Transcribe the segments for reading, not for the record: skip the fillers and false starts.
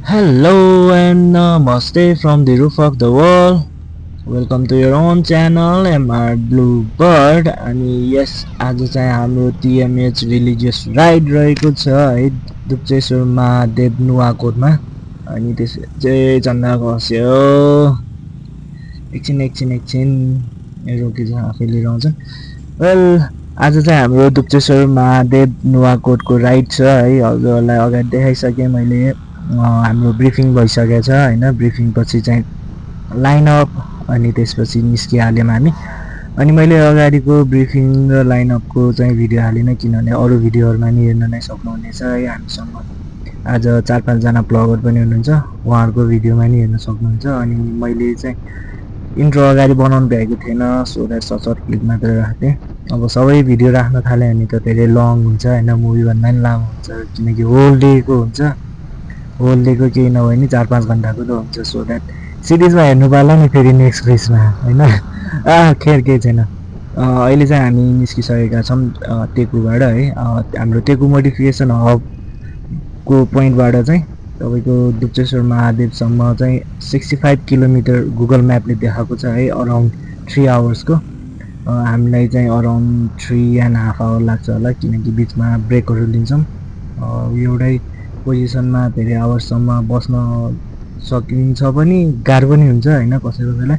Hello and namaste from the roof of the world. Welcome to your own channel MR Bluebird. अनि यस आज चाहिँ हाम्रो TMH religious ride रहेको छ है दुप्चेश्वर महादेव नुवाकोटमा। अनि त्यस चाहिँ चन्दा खस्यो एकछिन रोकिन्छ आफैले रहन्छ। वेल आज चाहिँ हाम्रो दुप्चेश्वर महादेव नुवाकोटको राइड छ है। हजुरहरूलाई अगाडि देखाइसकेँ मैले। हाम्रो ब्रिफिङ भइसकेको छ हैन। ब्रिफिङ पछि चाहिँ लाइनअप अनि त्यसपछि निस्किहाल्यौँ हामी। अनि मैले अगाडिको ब्रिफिङ र लाइनअपको चाहिँ भिडियो हालिनँ किनभने अरू भिडियोहरूमा नि हेर्न नै सक्नुहुनेछ है। हामीसँग आज 4-5 जना ब्लगर पनि हुनुहुन्छ, उहाँहरूको भिडियोमा नि हेर्न सक्नुहुन्छ। अनि मैले चाहिँ इन्ट्रो अगाडि बनाउनु भ्याएको थिएन, सो द्याट सर्ट क्लिप मात्र राख्थेँ। अब सबै भिडियो राख्न थाल्यो भने त धेरै लङ हुन्छ हैन, मुभीभन्दा पनि लामो हुन्छ किनकि होल डेको हुन्छ। होल डेको केही नभए नि 4-5 घन्टाको त हुन्छ। सो द्याट सिरिजमा हेर्नु पर्ला नि फेरि नेक्स्ट क्रिसमा होइन। खेर केही छैन। अहिले चाहिँ हामी निस्किसकेका छौँ टेकुबाट है। हाम्रो टेकु मोडिफिकेसन हबको पोइन्टबाट चाहिँ तपाईँको दुप्चेश्वर महादेवसम्म चाहिँ 65 किलोमिटर गुगल म्यापले देखाएको छ है, अराउन्ड 3 आवर्सको। हामीलाई चाहिँ अराउन्ड 3.5 आवर लाग्छ होला किनकि बिचमा ब्रेकहरू लिन्छौँ। एउटै पोजिसनमा धेरै आवर्ससम्म बस्न सकिन्छ पनि, गाह्रो पनि हुन्छ होइन कसै कसैलाई।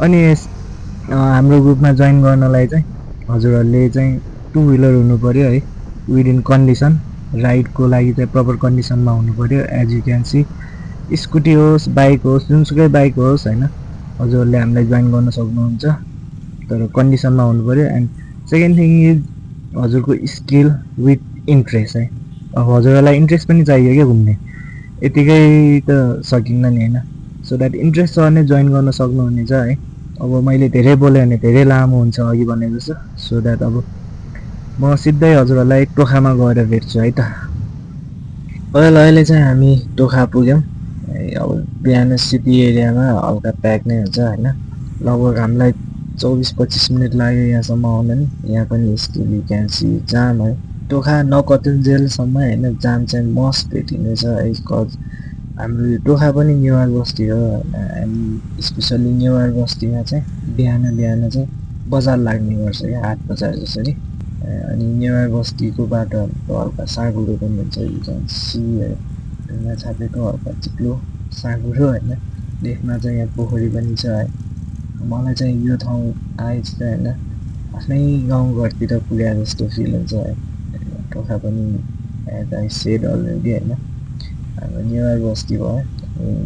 अनि हाम्रो ग्रुपमा जोइन गर्नलाई चाहिँ हजुरहरूले चाहिँ 2 व्हिलर हुनु पऱ्यो है, विदिन कन्डिसन। राइडको लागि चाहिँ प्रपर कन्डिसनमा हुनु पऱ्यो। As you can see scooty होस्, बाइक होस्, जुनसुकै बाइक होस् होइन, हजुरहरूले हामीलाई जोइन गर्न सक्नुहुन्छ, तर कन्डिसनमा हुनु पऱ्यो। एन्ड सेकेन्ड थिङ इज हजुरको स्किल विथ इन्ट्रेस्ट है। अब हजुरहरूलाई इन्ट्रेस्ट पनि चाहियो क्या घुम्ने, यतिकै त सकिन्न नि होइन। सो द्याट इन्ट्रेस्ट छ भने जोइन गर्न सक्नुहुनेछ है। अब मैले धेरै बोलेँ भने धेरै लामो हुन्छ अघि भने जस्तो। सो द्याट अब म सिधै हजुरहरूलाई टोखामा गएर भेट्छु है त। अहिले चाहिँ हामी टोखा पुग्यौँ है। अब बिहान सिटी एरियामा हल्का प्याक नै हुन्छ होइन। लगभग हामीलाई 24-25 मिनट लाग्यो यहाँसम्म आउन नि। यहाँ पनि स्टिल यु क्यान सी जाम है। टोखा नकतिन्जेलसम्म होइन जाम चाहिँ मस्ट भेटिनेछ है। कज हाम्रो यो टोखा पनि नेवार बस्ती हो होइन। एन्ड स्पेसल्ली नेवार बस्तीमा चाहिँ बिहान चाहिँ बजार लाग्ने गर्छ क्या, हाट बजार जसरी। अनि नेवार बस्तीको बाटोहरू हल्का साँघुरो पनि हुन्छ, यु क्यान सी है। ढुङ्गा छापेको हल्का चिप्लो साँघुरो होइन। लेखमा चाहिँ यहाँ पोखरी पनि छ है। मलाई चाहिँ यो ठाउँ आए चाहिँ होइन आफ्नै गाउँघरतिर पुगे जस्तो फिल हुन्छ है। टोखा पनि एज आई सेड अलरेडी होइन, हाम्रो नेवार बस्ती भयो।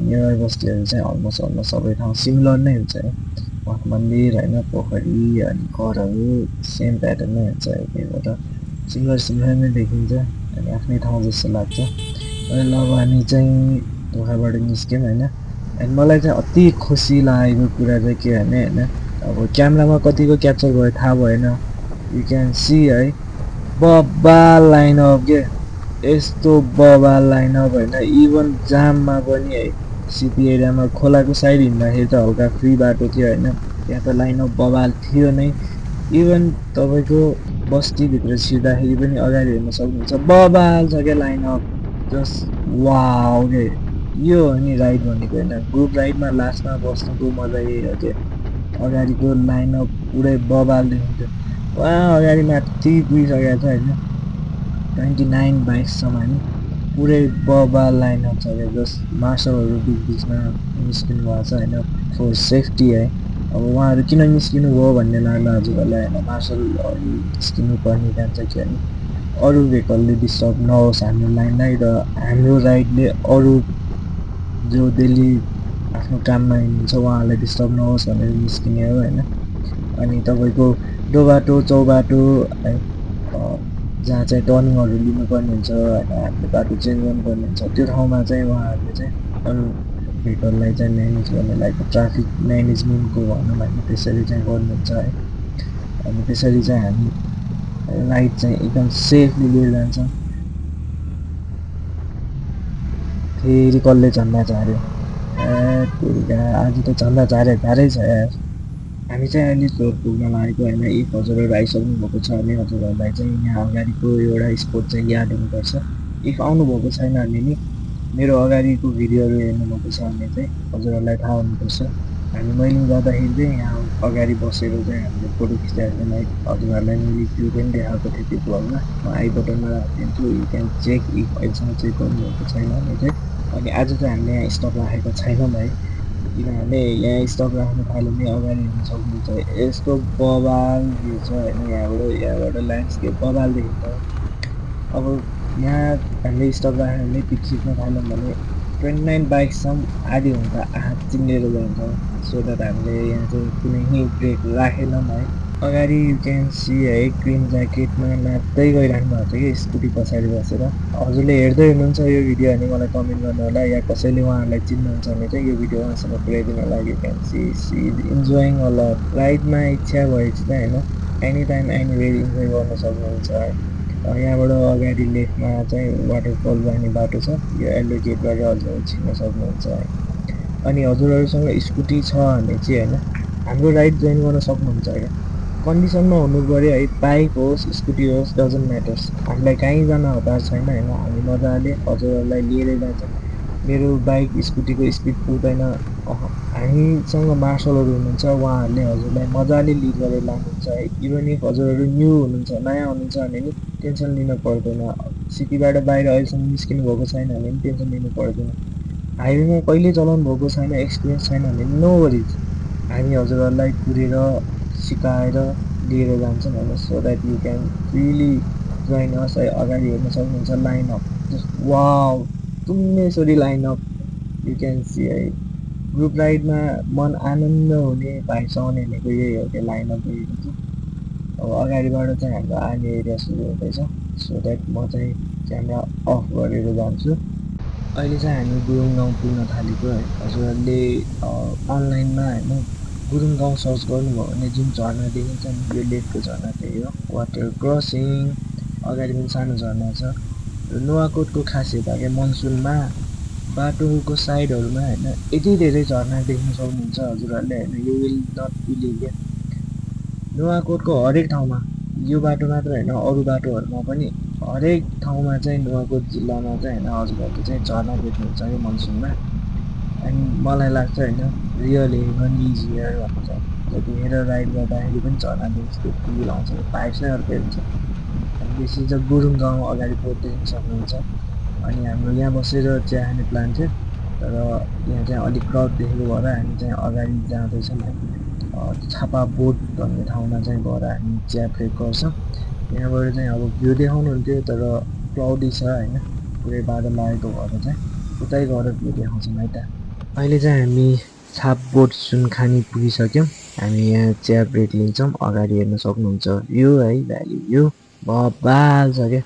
नेवार बस्तीहरू चाहिँ अलमोस्ट सबै ठाउँ सिमिलर नै हुन्छ है। मठ मन्दिर होइन, पोखरी अनि घरहरू सेम प्याटर्न नै हुन्छ है। त्यही भएर सिमिलर नै देखिन्छ अनि आफ्नै ठाउँ जस्तो लाग्छ। अहिले अब हामी चाहिँ टोखाबाट निस्क्यौँ होइन। एन्ड मलाई चाहिँ अति खुसी लागेको कुरा चाहिँ के भने होइन, अब क्यामेरामा कतिको क्याप्चर भयो थाहा भएन, यु क्यान सी है बबाल लाइनअप के, यस्तो बबाल लाइनअप होइन। इभन जाममा पनि है, सिटी एरियामा खोलाको साइड हिँड्दाखेरि त हल्का फ्री बाटो थियो होइन, त्यहाँ त लाइनअप बबाल थियो नै। इभन तपाईँको बस्तीभित्र छिर्दाखेरि पनि अगाडि हेर्न सक्नुहुन्छ बबाल छ क्या लाइनअप, जस्ट वाउ के। यो हो नि राइड भनेको होइन। ग्रुप राइडमा लास्टमा बस्नुको मजा यही हो क्या, अगाडिको लाइनअप पुरै बबाल देखिन्थ्यो। वहाँ अगाडि माथि पुगिसकेको छ होइन, 29 बाइक्ससम्म हामी पुरै बबाल लाइनअप छ क्या। जस्ट मार्सलहरू बिचमा निस्किनु भएको छ होइन, फर सेफ्टी है। अब उहाँहरू किन निस्किनु भयो भन्ने लाग्ला हजुरहरूलाई होइन। मार्सलहरू निस्किनु पर्ने जान्छ किनभने अरू भेहिकलले डिस्टर्ब नहोस् हाम्रो लाइनलाई, र हाम्रो राइडले अरू जो डेली आफ्नो काममा हिँड्नुहुन्छ उहाँहरूलाई डिस्टर्ब नहोस् भनेर निस्किने हो होइन। अनि तपाईँको डोबाटो चौबाटो है, जहाँ चाहिँ टर्निङहरू लिनुपर्ने हुन्छ होइन, हामीले बाटो चेन्ज गर्नुपर्ने हुन्छ, त्यो ठाउँमा चाहिँ उहाँहरूले चाहिँ अरू भेहिकललाई चाहिँ म्यानेज गर्ने लाइक ट्राफिक म्यानेजमेन्टको भनौँ होइन, त्यसरी चाहिँ गर्नुहुन्छ है। अनि त्यसरी चाहिँ हामी राइड चाहिँ एकदम सेफली लिएर जान्छौँ। फेरि कसले झन्डा झार्यो, आज त झन्डा झारै छ यार। हामी चाहिँ अहिले चोर पुग्न लागेको होइन। इफ हजुरहरू आइसक्नु भएको छ भने हजुरहरूलाई चाहिँ यहाँ अगाडिको एउटा स्पोट चाहिँ याद हुनुपर्छ। इफ आउनुभएको छैन भने नि मेरो अगाडिको भिडियोहरू हेर्नुभएको छ भने चाहिँ हजुरहरूलाई थाहा हुनुपर्छ। हामी मैले गर्दाखेरि चाहिँ यहाँ अगाडि बसेर चाहिँ हामीले फोटो खिचाएको थियौँ है। हजुरहरूलाई मैले त्यो पनि देखाएको थिएँ त्यो भ्लगमा। म आई बटनमा राखिदिन्छु, यु क्यान चेक इफ अहिलेसम्म चेक गर्नुभएको छैन भने चाहिँ। अनि आज चाहिँ हामीले यहाँ स्टक राखेको छैनौँ है, किनभने यहाँ स्टक राख्नु थाल्यो भने अगाडि हेर्न सक्नुहुन्छ यस्तो बबाल भ्यू छ होइन। यहाँबाट ल्यान्डस्केप बबाल देखिन्छ। अब यहाँ हामीले स्टक राख्यो भने पिक खिच्न थाल्यौँ भने 29 बाइकसम्म आधी घन्टा हात चिम्लेर जान्छ। सो द्याट हामीले यहाँ चाहिँ कुनै ब्रेक राखेनौँ है। अगाडि यु क्यान सी है, ग्रिन ज्याकेटमा नाच्दै गइराख्नु भएको छ कि स्कुटी पछाडि बसेर। हजुरले हेर्दै हुनुहुन्छ यो भिडियो भने मलाई कमेन्ट गर्नु होला, या कसैले उहाँहरूलाई चिन्नुहुन्छ भने चाहिँ यो भिडियो उहाँसँग पुऱ्याइदिनु होला। You can see enjoying a lot. राइडमा इच्छा भएपछि चाहिँ होइन एनी टाइम एनीवेयर इन्जोय गर्न सक्नुहुन्छ है। यहाँबाट अगाडि लेफ्टमा चाहिँ वाटरफल जाने बाटो छ, यो येल्लो गेटबाट हजुरहरू छिर्न सक्नुहुन्छ है। अनि हजुरहरूसँग स्कुटी छ भने चाहिँ होइन हाम्रो राइड जोइन गर्न सक्नुहुन्छ क्या। कन्डिसनमा हुनु पऱ्यो है, बाइक होस् स्कुटी होस् डजन्ट म्याटर्स। हामीलाई कहीँ जान हतार छैन होइन, हामी मजाले हजुरहरूलाई लिएरै जान्छौँ। मेरो बाइक स्कुटीको स्पिड पुग्दैन। हामीसँग मार्सलहरू हुनुहुन्छ, उहाँहरूले हजुरलाई मजाले लिड गरेर लानुहुन्छ है। इभन इफ हजुरहरू न्यू हुनुहुन्छ, नयाँ हुनुहुन्छ भने नि टेन्सन लिनु पर्दैन। सिटीबाट बाहिर अहिलेसम्म निस्किनु भएको छैन भने पनि टेन्सन लिनु पर्दैन। हाइवेमा कहिले चलाउनु भएको छैन, एक्सपिरियन्स छैन भने नो वरिज, हामी हजुरहरूलाई कुरेर सिकाएर लिएर जान्छौँ होइन। So that you can freely join us है। अगाडि हेर्न सक्नुहुन्छ लाइनअप, जस्ट वाउ तुम्नेश्वरी लाइनअप यु क्यान सी है। ग्रुप राइडमा मन आनन्द हुने भाइसँग हेर्नेको यही हो कि लाइनअप देखेको छु। अब अगाडिबाट चाहिँ हाम्रो आर्मी एरिया सुरु हुँदैछ। सो द्याट म चाहिँ क्यामेरा अफ गरेर जान्छु। अहिले चाहिँ हामी गुरुङ गाउँ पुग्न थालेको है। हजुरहरूले अनलाइनमा होइन गुरुङ गाउँ सर्च गर्नुभयो भने जुन झरना देखिन्छ नि, यो लेकको झरना त्यही हो, वाटर क्रसिङ। अगाडि पनि सानो झरना छ। र नुवाकोटको खासियत हो क्या, मनसुनमा बाटोको साइडहरूमा होइन यति धेरै झरना देख्न सक्नुहुन्छ हजुरहरूले होइन, यु विल नट बिलिभ क्या। नुवाकोटको हरेक ठाउँमा, यो बाटो मात्र होइन अरू बाटोहरूमा पनि हरेक ठाउँमा चाहिँ नुवाकोट जिल्लामा चाहिँ होइन हजुरहरूले चाहिँ झरना देख्नुहुन्छ कि मनसुनमा। अनि मलाई लाग्छ होइन रियल हेभन इज हियर भन्ने चाहिँ जतिखेर राइड गर्दाखेरि पनि झरना देख्छ त्यो फिल आउँछ, भाइब्स नै अर्कै हुन्छ। अनि बेसी चाहिँ गुरुङ गाउँ अगाडि बोर्ड देख्न सक्नुहुन्छ। अनि हाम्रो यहाँ बसेर चिया खाने प्लान थियो, तर यहाँ चाहिँ अलिक क्राउड देखेको भएर हामी चाहिँ अगाडि जाँदैछौँ है। छापा बोट भन्ने ठाउँमा चाहिँ गएर हामी चिया ब्रेक गर्छौँ। यहाँबाट चाहिँ अब भ्यू देखाउनुहुन्थ्यो तर क्लाउडी छ होइन, पुरै बादल लागेको भएर चाहिँ उतै गएर भ्यू देखाउँछौँ है त। अहिले चाहिँ हामी छाप बोट सुनखानी पुगिसक्यौँ। हामी यहाँ चिया ब्रेक लिन्छौँ। अगाडि हेर्न सक्नुहुन्छ यो है, भ्याली भ्यू बबाल छ क्या।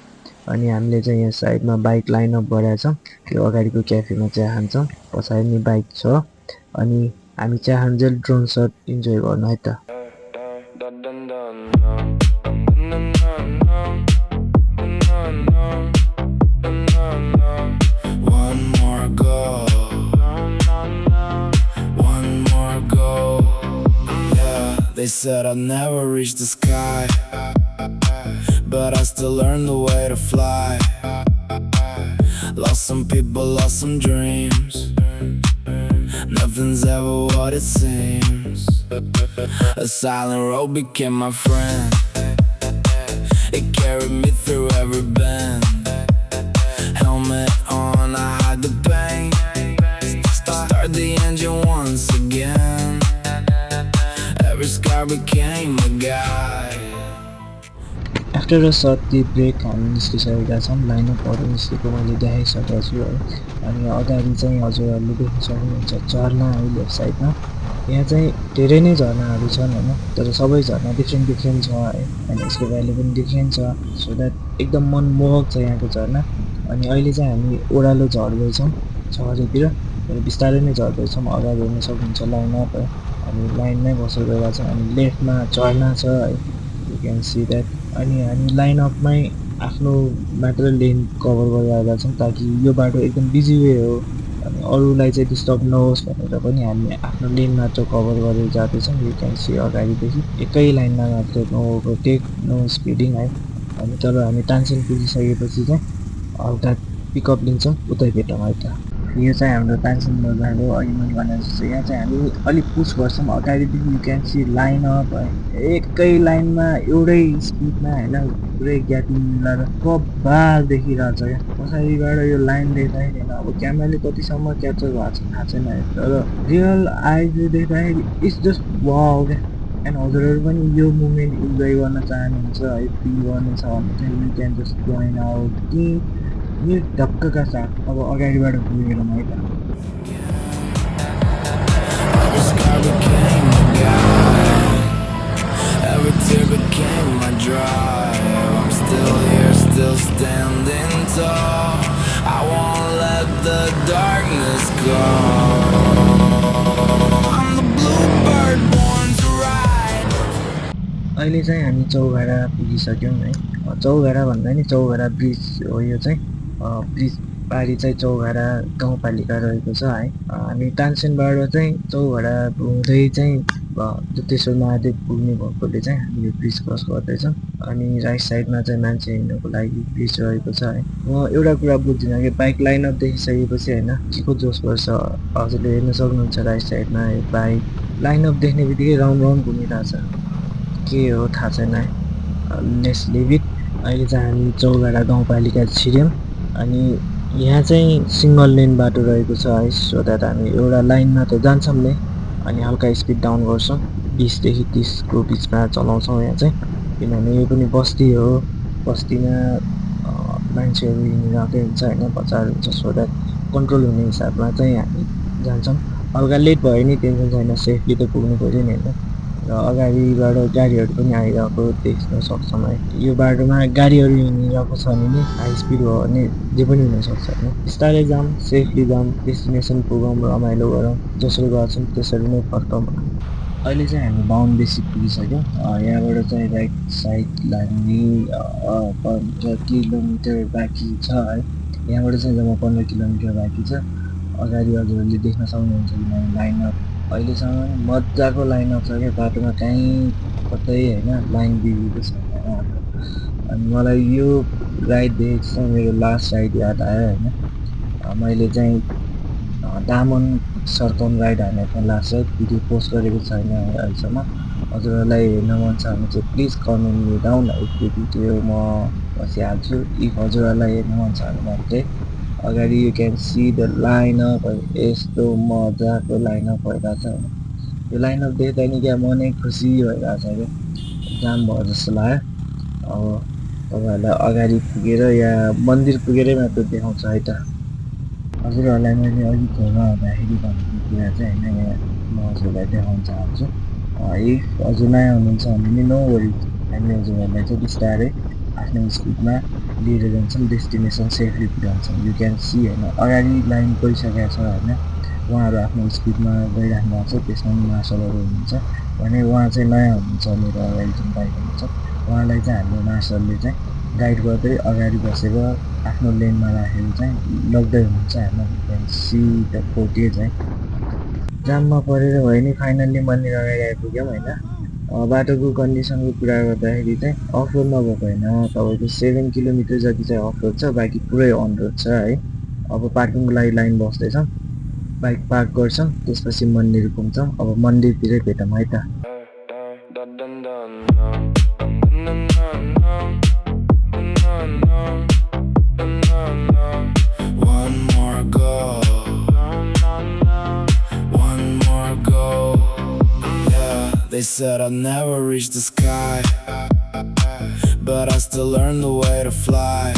अनि हामीले चाहिँ यहाँ साइडमा बाइक लाइनअप गरेका छौँ। त्यो अगाडिको क्याफेमा चिया खान्छौँ, पछाडि नि बाइक छ। अनि हामी चिया खान्छौँ, ड्रोन सट इन्जोय गर्नु है त। They said I'd never reach the sky, but I still learned the way to fly. Lost some people, lost some dreams. Nothing's ever what it seems. A silent road became my friend. It carried me through every bend. Helmet on, I hide the pain. Start the engine once again. Every scar became a guide. After a short break हामी निस्किसकेका छौँ। लाइनअपहरू निस्केको मैले देखाइसकेको छु है। अनि अगाडि चाहिँ हजुरहरूले देख्न सक्नुहुन्छ झरना है लेफ्ट साइडमा। यहाँ चाहिँ धेरै नै झरनाहरू छन् होइन, तर सबै झरना डिफ्रेन्ट छ है। अनि यसको भ्यालु पनि डिफ्रेन्ट छ। सो द्याट एकदम मनमोहक छ यहाँको झरना। अनि अहिले चाहिँ हामी ओह्रालो झर्दैछौँ छहरीतिर, तर बिस्तारै नै झर्दैछौँ। अगाडि हेर्न सक्नुहुन्छ लाइनअप है, हामी लाइनमै बसेर गएका छौँ। अनि लेफ्टमा झरना छ है, यु क्यान सी द्याट। अनि हामी लाइनअपमै आफ्नो मात्र लेन कभर गरिरहेका छौँ ताकि यो बाटो एकदम बिजी वे हो अनि अरूलाई चाहिँ डिस्टर्ब नहोस् भनेर पनि हामी आफ्नो लेन मात्र कभर गरेर जाँदैछौँ। यु क्यान सी अगाडिदेखि एकै लाइनमा मात्र, नो ओभरटेक नो स्पिडिङ है। अनि तर हामी तानसेन पुगिसकेपछि चाहिँ हल्का पिकअप लिन्छौँ उतै भेटौँ है त। यो चाहिँ हाम्रो तानसेन बजार हो। अघि मैले भने जस्तो यहाँ चाहिँ हामी अलिक पुस गर्छौँ अगाडिदेखि you can see line up एकै लाइनमा एउटै स्पिडमा होइन पुरै ग्यापिङ मिलाएर कबाल देखिरहेको छ क्या। पछाडिबाट यो लाइन देख्दाखेरि होइन अब क्यामेराले कतिसम्म क्याप्चर भएको छ थाहा छैन है, तर रियल आइजले देख्दाखेरि इट्स जस्ट वाउ क्या। एन्ड हजुरहरू पनि यो मुमेन्ट इन्जोय गर्न चाहनुहुन्छ है, फिल गर्नु छ भने चाहिँ you can just join out कि यो ढक्कका साथ अब अगाडिबाट पुगेर है त। Every scar became a guide. Every tear became my drive. I'm still here, still standing tall. I won't let the darkness go. I'm the bluebird born to ride. अहिले चाहिँ हामी चौघारा पुगिसक्यौँ है। चौघारा भन्दा नि चौघारा ब्रिज हो यो चाहिँ। ब्रिज पारी चाहिँ चौघारा गाउँपालिका रहेको छ है। हामी तानसेनबाट चाहिँ चौघारा हुँदै चाहिँ दुप्तेश्वर महादेव पुग्ने भएकोले चाहिँ हामी यो ब्रिज क्रस गर्दैछौँ। अनि राइट साइडमा चाहिँ मान्छे हिँड्नुको लागि ब्रिज रहेको छ है। म एउटा कुरा बुझ्दिनँ कि बाइक लाइनअप देखिसकेपछि होइन के को जोस पर्छ। हजुरले हेर्न सक्नुहुन्छ राइट साइडमा यो बाइक लाइनअप देख्ने बित्तिकै राउन्ड राउन्ड घुमिरहेछ। के हो थाहा छैन है, लेट्स लिभ इट। अहिले चाहिँ हामी चौघारा गाउँपालिका छिर्यौँ अनि यहाँ चाहिँ सिङ्गल लेन बाटो रहेको छ है। सो द्याट हामी एउटा लाइनमा त जान्छौँ नै अनि हल्का स्पिड डाउन गर्छौँ, 20 देखि 30 को बिचमा चलाउँछौँ यहाँ चाहिँ। किनभने यो पनि बस्ती हो, बस्तीमा मान्छेहरू हिँडिरहेकै हुन्छ होइन, बजार हुन्छ। सो द्याट कन्ट्रोल हुने हिसाबमा चाहिँ हामी जान्छौँ। हल्का लेट भयो नि टेन्सन छैन, सेफली त पुग्नु पऱ्यो नि होइन। र अगाडिबाट गाडीहरू पनि आइरहेको देख्न सक्छौँ है। यो बाटोमा गाडीहरू हिँडिरहेको छ भने नि हाई स्पिड भयो भने जे पनि हुनसक्छ होइन। बिस्तारै जाऊँ, सेफली जाऊँ, डेस्टिनेसन पुगौँ, रमाइलो गरौँ, जसरी गर्छौँ त्यसरी नै फर्कौँ। अहिले चाहिँ हामी बाहुन बेसी पुगिसक्यौँ। यहाँबाट चाहिँ राइट साइड लाग्ने 15 किलोमिटर बाँकी छ है। यहाँबाट चाहिँ जम्मा 15 किलोमिटर बाँकी छ। अगाडि हजुरहरूले देख्न सक्नुहुन्छ कि लाइनअप अहिलेसम्म मजाको लाइनअप छ क्या। बाटोमा कहीँ कतै होइन लाइन बिग्रेको छैन हाम्रो। अनि मलाई यो राइड देखेको चाहिँ मेरो लास्ट राइड याद आयो होइन। मैले चाहिँ दामन सर्कम राइड हाने थिएँ लास्ट राइड, भिडियो पोस्ट गरेको छैन अहिलेसम्म। हजुरहरूलाई हेर्न मन छ भने चाहिँ प्लिज कमेन्ट मी डाउन है, त्यो भिडियो म पछि हाल्छु। इफ हजुरहरूलाई हेर्न मन छ भने चाहिँ अगाडि you can see the lineup है, यस्तो मजाको लाइनअप भइरहेछ होइन। यो लाइनअप देख्दा नि क्या मनै खुसी भइरहेछ क्या, जाम भयो जस्तो लाग्यो। अब तपाईँहरूलाई अगाडि पुगेर या मन्दिर पुगेरै मात्र देखाउँछु है त। हजुरहरूलाई मैले अघि घरमा हुँदाखेरि भनेको कुरा चाहिँ होइन, यहाँ म हजुरहरूलाई देखाउन चाहन्छु। इफ हजुर नयाँ हुनुहुन्छ भने नि नो वरी, हामी हजुरहरूलाई चाहिँ बिस्तारै आफ्नो स्पिडमा लिएर जान्छौँ, डेस्टिनेसन सेफली पुऱ्याउँछौँ। यु क्यान सी होइन अगाडि लाइन गइसकेको छ होइन, उहाँहरू आफ्नो स्पिडमा गइराख्नु भएको छ। त्यसमा पनि मार्सलहरू हुनुहुन्छ भने उहाँ चाहिँ नयाँ हुनुहुन्छ, मेरो अगाडि जुन बाइक हुनुहुन्छ उहाँलाई चाहिँ हाम्रो मार्सलले चाहिँ गाइड गर्दै अगाडि बसेर आफ्नो लेनमा राखेर चाहिँ लग्दै हुनुहुन्छ। हाम्रो सी द फुटेज है। जाममा परेर भयो नि फाइनल्ली मन्दिर अगाडि आइपुग्यौँ होइन। बाटोको कन्डिसनको कुरा गर्दाखेरि चाहिँ अफ रोड नभएको होइन, तपाईँको 7 किलोमिटर जति चाहिँ अफ रोड छ, बाँकी पुरै अन रोड छ है। अब पार्किङको लागि लाइन बस्दैछौँ, बाइक पार्क गर्छौँ, त्यसपछि मन्दिर घुम्छौँ। अब मन्दिरतिरै भेटौँ है त। One more go. One more go. Yeah, they said I'd never reach the sky, but I still learned the way to fly.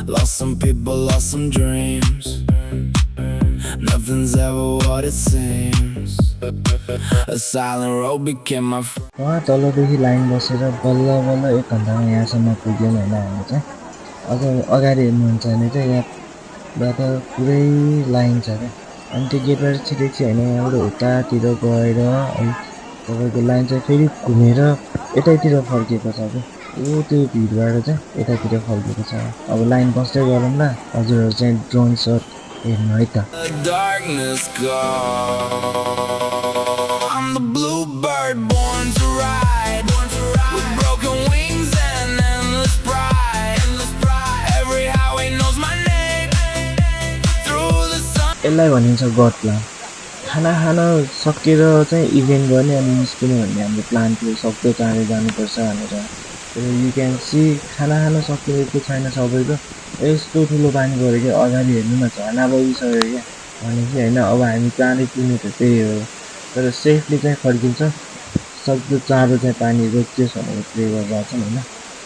Lost some people, lost some dreams. Nothing's ever what it seems. A silent road became my friend. वहाँ तलदेखि line बसेर बल्ल बल्ल 1 घन्टामा यहाँसम्म पुग्यौँ होइन हामी चाहिँ। अझ अगाडि हेर्नुहुन्छ भने चाहिँ यहाँबाट पुरै लाइन छ क्या। अनि त्यो गेटबाट छिरेपछि होइन, यहाँबाट उतातिर गएर है तपाईँको लाइन चाहिँ फेरि घुमेर यतैतिर फर्किएको छ क्या। त्यो भिडबाट चाहिँ यतातिर फर्किएको छ। अब लाइन बस्दै गरौँ ल, हजुरहरू चाहिँ ड्रोन सट हेर्नु है त। The darkness go. I'm the bluebird born to ride. With broken wings and endless pride. Every highway, no यसलाई भनिन्छ गड प्लान। खाना खान सकेर चाहिँ इभेन्ट गर्ने अनि निस्किने भन्ने हाम्रो प्लान थियो, सक्दो चाँडै जानुपर्छ भनेर। यु क्यान सी खाना खान सकिएको छैन सबैको। यस्तो ठुलो पानी पऱ्यो क्या, अगाडि हेर्नु न झर्ना बगिसक्यो क्या। भनेपछि होइन, अब हामी चाँडै पुग्ने त त्यही हो, तर सेफली चाहिँ फर्किन्छ। सक्दो चाँडो चाहिँ पानी रोकियोस् भनेर प्रे गरिरहेको छौँ होइन।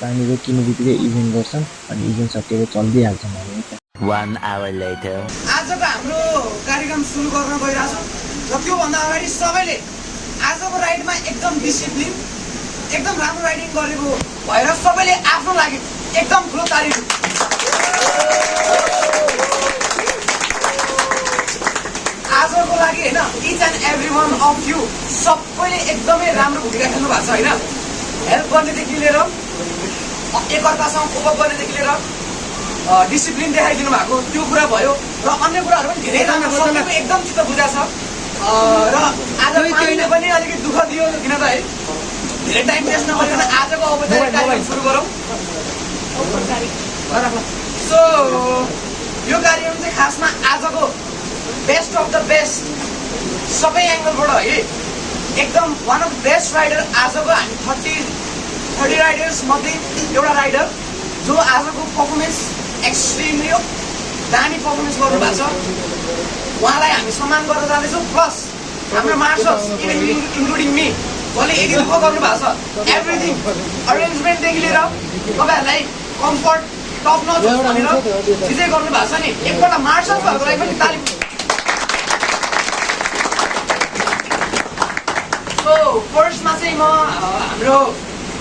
पानी रोकिने बित्तिकै इभेन्ट गर्छौँ अनि इभेन्ट सकेर चलिदिइहाल्छौँ हामी। 1 hour later. आजको हाम्रो कार्यक्रम सुरु गर्न गइरहेछौँ र त्योभन्दा अगाडि सबैले आजको राइडमा एकदम डिसिप्लिन, एकदम राम्रो राइडिङ गरेको भएर सबैले आफ्नो लागि एकदम ठुलो तारिफ। आजको लागि होइन, each and every one of you सबैले एकदमै राम्रो भूमिका खेल्नु भएको छ होइन। हेल्प गर्नेदेखि लिएर एकअर्कासँग कोअप गर्नेदेखि लिएर डिसिप्लिन देखाइदिनु भएको त्यो कुरा भयो र अन्य कुराहरू पनि धेरै सबैको एकदम चित्त बुझा छ। र आज पानीले पनि अलिकति दुःख दियो, किन त है धेरै टाइम वेस्ट नगरिकन आजको औपचारिक कार्यक्रम सुरु गरौँ। सो यो कार्यक्रम चाहिँ खासमा आजको बेस्ट अफ द बेस्ट सबै एङ्गलबाट है एकदम one of the best rider आजको हामी 30 राइडर्स मध्ये एउटा राइडर जो आजको पर्फर्मेन्स एक्सट्रिमली दामी पर्फर्मेन्स गर्नु भएको छ, उहाँलाई हामी सम्मान गरेर जाँदैछौँ। प्लस हाम्रो मार्सल्स इन्क्लुडिङ मी जसले यति दुःख गर्नु भएको छ, एभ्रिथिङ अरेन्जमेन्टदेखि लिएर तपाईँहरूलाई कम्फर्ट टप नच भनेर चिजै गर्नु भएको छ नि, एकपल्ट मार्सल्सहरूको लागि पनि तालिम। सो फर्स्टमा चाहिँ म हाम्रो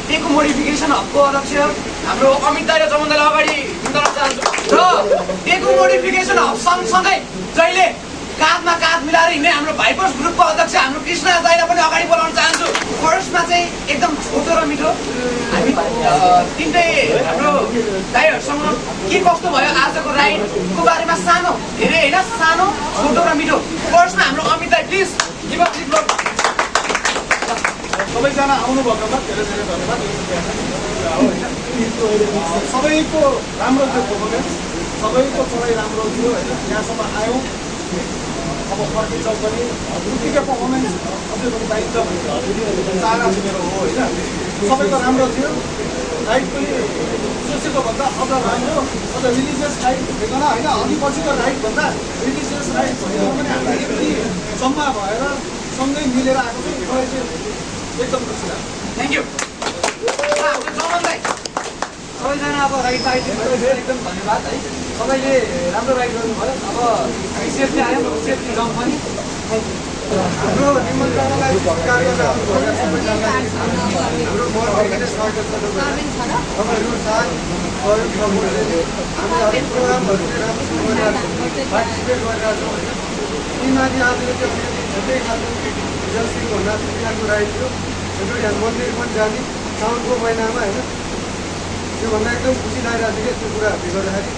टेको मोडिफिकेसन हबको अध्यक्ष हाम्रो अमित दाइ र जमन दाइलाई अगाडि निकाल्न चाहन्छु र टेको मोडिफिकेसन हब सँगसँगै जहिले काँधमा काँध मिलाएर हिँड्ने हाम्रो भाइपर्स ग्रुपको अध्यक्ष हाम्रो कृष्ण दाइलाई पनि अगाडि बोलाउन चाहन्छु। फर्स्टमा चाहिँ एकदम छोटो र मिठो हामी तिनटै हाम्रो दाइहरूसँग के कस्तो भयो आजको राइडको बारेमा सानो धेरै होइन, सानो छोटो र मिठो। फर्स्टमा हाम्रो अमित दाइ please give up the floor. सबैजना आउनुभएकोमा धेरै धेरै धन्यवाद। सबैको राम्रो थियो पर्फर्मेन्स, सबैको चढाइ राम्रो थियो होइन। यहाँसम्म आयौँ, अब फर्किन्छौँ पनि उत्तिकै पर्फर्मेन्स अझै पनि पाइन्छ भन्ने चाहना चाहिँ मेरो हो होइन। सबैको राम्रो थियो, राइड पनि सोचेको भन्दा अझ राम्रो, अझ रिलिजियस राइड भेटन होइन। अघि पछिको राइडभन्दा रिलिजियस राइड भनेर पनि हामी यति जम्मा भएर सँगै मिलेर आएको चाहिँ मलाई चाहिँ एकदम खुसी लाग्यो। Thank you. सबैजना अब राइड आइदिनु एकदम धन्यवाद है, सबैले राम्रो राइड गर्नुभयो। अब हामी सेफ्टी आयौँ, सेफ्टी जाउँ पनि। हाम्रो निमन्त्रणालाई स्वीकार गरेर सबैजनालाई हाम्रो मर्गले स्वागत छ। तपाईँहरू साथ सहयोग सपोर्टले हामी हरेक प्रोग्रामहरू चाहिँ राम्रोसँग पार्टिसिपेट गरिरहेछौँ होइन। यिनीमाथि आजले चाहिँ छुट्टै खालको एजेन्सीको भन्दा तिनीहरूको राइड थियो। हाम्रो यहाँ मन्दिर पनि जाने साउनको महिनामा होइन। त्योभन्दा एकदम खुसी लागिरहेको थियो क्या त्यो कुराहरूले गर्दाखेरि।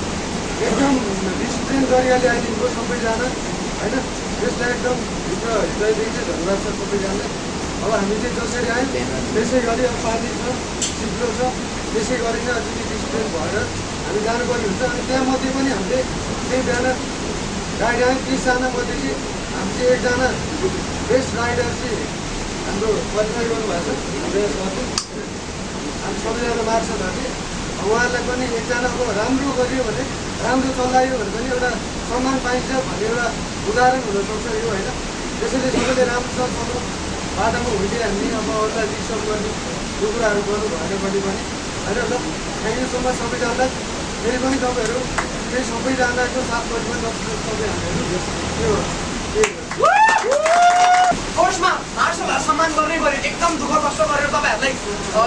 एकदम डिसिप्लिन तरिकाले आइदिनुभयो सबैजना होइन। त्यसलाई एकदम भित्र हृदयदेखि चाहिँ धन्यवाद छ सबैजनालाई। अब हामी चाहिँ जसरी आयौँ त्यसै गरी अब पानी छ, चिप्लो छ, त्यसै गरी नै अलिकति डिसिप्लिन भएर हामी जानुपर्ने हुन्छ। अनि त्यहाँमध्ये पनि हामीले त्यही बिहान राइड आयौँ 30जना मध्ये चाहिँ हामी चाहिँ एकजना बेस्ट राइडर चाहिँ हाम्रो क्वालिफाई गर्नुभएको छ हामी सबैजना मार्सलहरूले। उहाँहरूलाई पनि एकजना अब राम्रो गरियो भने, राम्रो चलायो भने पनि एउटा सम्मान पाइन्छ भन्ने एउटा उदाहरण हुनसक्छ यो होइन। त्यसैले सबैले राम्रोसँग बाटोमा हुँदै हामी अब अरूलाई डिस्टर्ब गर्ने यो कुराहरू गर्नु भएन भने पनि होइन। ल थ्याङ्क यू सो मच सबैजनालाई। फेरि पनि तपाईँहरू त्यही सबैजनाको साथ पनि सबै हामीहरू त्यो फर्स्टमा मार्सललाई सम्मान गर्नै पऱ्यो, एकदम दुःख कष्ट गरेर तपाईँहरूलाई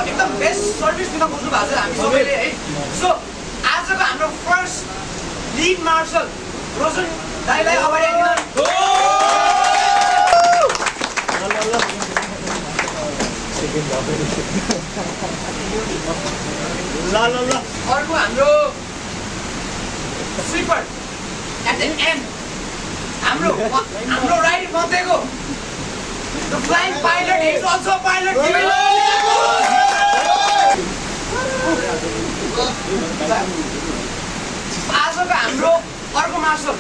एकदम बेस्ट सर्भिस दिन खोज्नु भएको छ हामी सबैले है। सो आजको हाम्रो फर्स्ट लिड मार्सल रोशन दाइलाई अगाडि अर्को हाम्रो स्लिपर एट द एन्ड हाम्रो राइड मध्येको the flying pilot is also a pilot. आजको हाम्रो अर्को मार्सल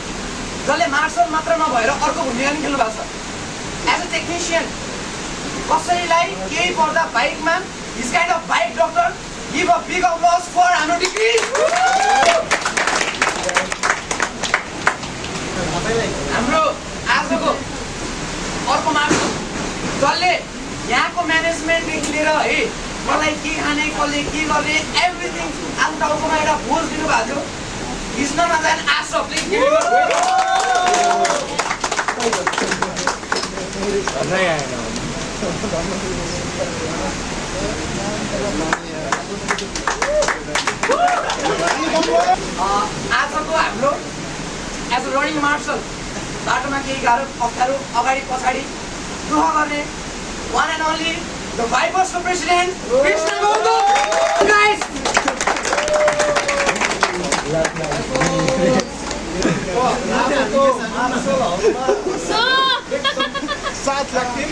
जसले मार्सल मात्र नभएर अर्को भूमिका पनि खेल्नु भएको छ एज अ टेक्निसियन कसैलाई केही पर्दा बाइकमा his kind of bike doctor give a big applause for हाम्रो डिग्री हाम्रो आजको अर्को मार्सल जसले यहाँको म्यानेजमेन्टदेखि लिएर है मलाई के खाने कसले के गर्ने एभ्रिथिङ आफ्नो टाउकोमा एउटा बोझ दिनुभएको थियो हिज नन अज एन आसफ आजको हाम्रो एज अ रनिङ मार्सल बाटोमा केही गाह्रो अप्ठ्यारो अगाडि पछाडि दुःख गर्ने वान एन्ड ओन्ली द भाइपर्सको प्रेसिडेन्ट कृष्ण गौतम गाइस साथ लाग्ने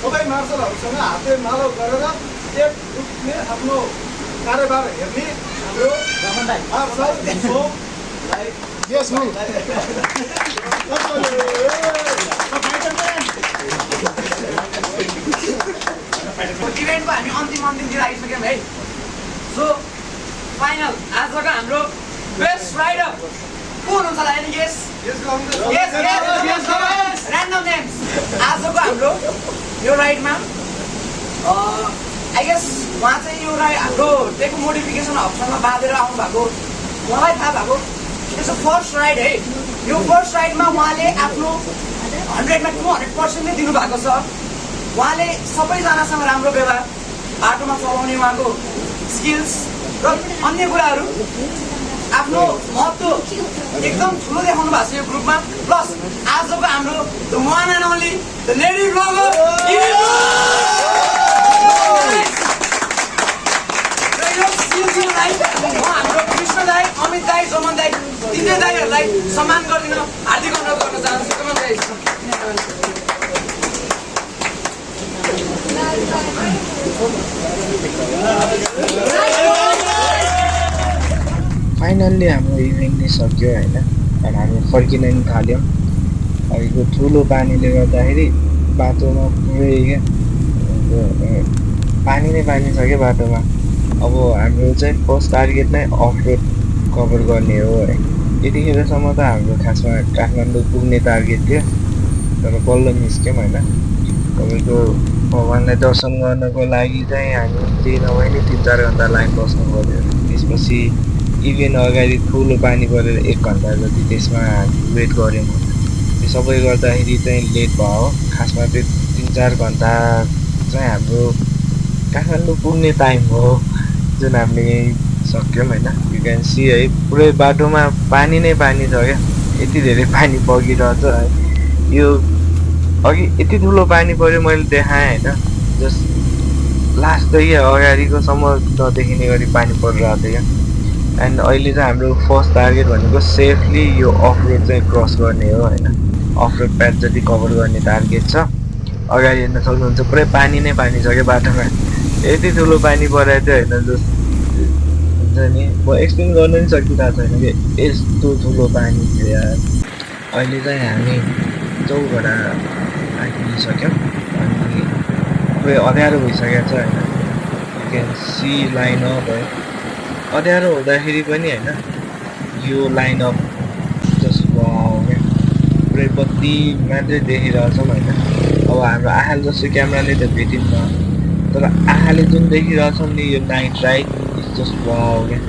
सबै मार्सलहरूसँग हाते मालो गरेर एक रूपले आफ्नो कार्यभार हेर्ने हाम्रो मार्सल इभेन्टको हामी अन्तिमतिर आइसक्यौँ है सो फाइनल आजको हाम्रो बेस्ट राइडर को हुनुहुन्छ होला एनी गेस ऱ्यान्डम नेम्स आजको हाम्रो यो राइडमा आई गेस उहाँ चाहिँ यो राइड हाम्रो टेको मोडिफिकेसन अप्सनमा बाँधेर आउनु भएको उहाँलाई थाहा भएको त्यसो फर्स्ट राइड है यो फर्स्ट राइडमा उहाँले आफ्नो 100मा 200% नै दिनुभएको छ उहाँले सबैजनासँग राम्रो व्यवहार बाटोमा चलाउने उहाँको स्किल्स र अन्य कुराहरू आफ्नो महत्त्व एकदम ठुलो देखाउनु भएको छ यो ग्रुपमा प्लस आजको हाम्रो the one and only the lady bagger हाम्रो कृष्ण दाई अमित दाई जोमन दाई तिनै दाईहरूलाई सम्मान गरिदिन हार्दिक अनुरोध गर्न चाहन्छु फाइनल्ली हाम्रो इभेन्ट नै सक्यो होइन अनि हामी फर्किन नि थाल्यौँ अहिलेको ठुलो पानीले गर्दाखेरि बाटोमा पुरै क्या पानी नै पानी छ क्या बाटोमा अब हाम्रो चाहिँ फर्स्ट टार्गेट नै अफ रोड कभर गर्ने हो है यतिखेरसम्म त हाम्रो खासमा काठमाडौँ पुग्ने टार्गेट थियो तर बल्ल निस्क्यौँ होइन तपाईँको भगवान्लाई दर्शन गर्नको लागि चाहिँ हामी त्यही नभए नि 3-4 घन्टा लाइन बस्नु पऱ्यो त्यसपछि इभेन्ट अगाडि ठुलो पानी परेर 1 घन्टा जति त्यसमा वेट गऱ्यौँ त्यो सबै गर्दाखेरि चाहिँ लेट भयो खासमा त्यो 3-4 घन्टा चाहिँ हाम्रो काठमाडौँ पुग्ने टाइम हो जुन हामीले यहीँ सक्यौँ होइन यु क्यान सी है पुरै बाटोमा पानी नै पानी छ क्या यति धेरै पानी बगिरहेछ है यो अघि यति ठुलो पानी पऱ्यो मैले देखाएँ होइन जस्ट लास्टदेखि अगाडिकोसम्म नदेखिने गरी पानी परिरहेको थियो क्या एन्ड अहिले चाहिँ हाम्रो फर्स्ट टार्गेट भनेको सेफली यो अफ रोड चाहिँ क्रस गर्ने हो होइन अफ रोड प्याच जति कभर गर्ने टार्गेट छ अगाडि हेर्न सक्नुहुन्छ पुरै पानी नै पानी छ क्या बाटोमा यति ठुलो पानी परेको थियो होइन जस्ट हुन्छ नि म एक्सप्लेन गर्न पनि सकिरहेको छैन कि यस्तो ठुलो पानी थियो यार अहिले चाहिँ हामी चौघटा आइपुगिसक्यौँ अनि पुरै अँध्यारो भइसकेको छ होइन you can see line up है अँध्यारो हुँदाखेरि पनि होइन यो लाइन अप जस्ट वाउ क्या पुरै बत्ती मात्रै देखिरहेछौँ होइन अब हाम्रो आँखाले जस्तो क्यामेराले त भेटिन्न तर आँखाले जुन देखिरहेछौँ नि यो night ride it's just wow क्या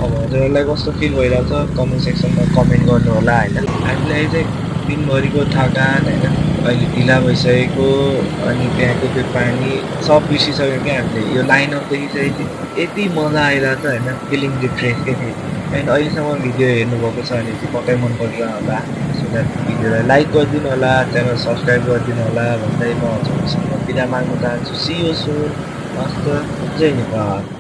अब हजुरहरूलाई कस्तो फिल भइरहेछ कमेन्ट सेक्सनमा कमेन्ट गर्नु होला होइन हामीलाई चाहिँ दिनभरिको थकान होइन अहिले ढिला भइसकेको अनि त्यहाँको त्यो पानी सब बिर्सिसक्यो क्या हामीले यो लाइन अपदेखि चाहिँ यति मजा आइरहेछ होइन फिलिङ डिफ्रेस क्या थियो एन्ड अहिलेसम्म भिडियो हेर्नुभएको छ भने चाहिँ पक्कै मन परिरह होला सो द्याट भिडियोलाई लाइक गरिदिनु होला च्यानल सब्सक्राइब गरिदिनु होला भन्दै म हजुरहरूसँग बिदा माग्न चाहन्छु सी यू सुन हस्त जय नेपाल।